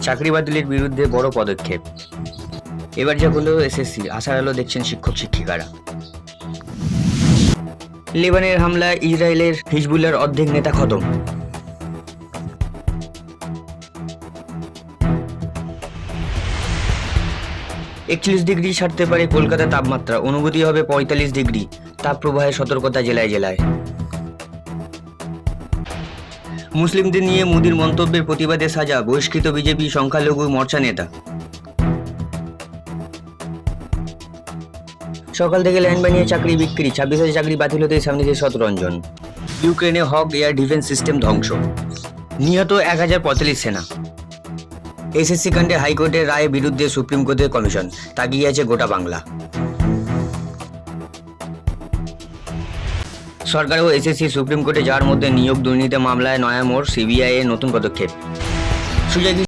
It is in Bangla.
চাকরি বাতিলের বিরুদ্ধে বড় পদক্ষেপ। এবার যা হলো এসএসসি, আশার আলো দেখছেন শিক্ষক শিক্ষিকারা। লেবাননের হামলায় ইসরায়েলের হিজবুল্লাহর অর্ধেক নেতা খতম। একচল্লিশ ডিগ্রি ছাড়তে পারে কলকাতার তাপমাত্রা, অনুভূতি হবে ৪৫ ডিগ্রি। তাপপ্রবাহের সতর্কতা জেলায় জেলায়। মুসলিমদের নিয়ে মোদির মন্তব্যের প্রতিবাদে সাজা বহিষ্কৃত বিজেপি সংখ্যালঘু মোর্চা নেতা। সকাল থেকে লাইন বানিয়ে চাকরি বিক্রি, ২৬,০০০ চাকরি বাতিল হতেই সামনে শতরঞ্জন। ইউক্রেনে হক এয়ার ডিফেন্স সিস্টেম ধ্বংস, নিহত ১,০৪৫ সেনা। এসএসসি কাণ্ডে হাইকোর্টের রায়ের বিরুদ্ধে সুপ্রিম কোর্টের কমিশন, তাকিয়ে আছে গোটা বাংলা। সরকার ও এসএসসি সুপ্রিম কোর্টে যাওয়ার মধ্যে নিয়োগ দুর্নীতি মামলায় নয়া মোড়, সিবিআই এর নতুন পদক্ষেপ। সুজয়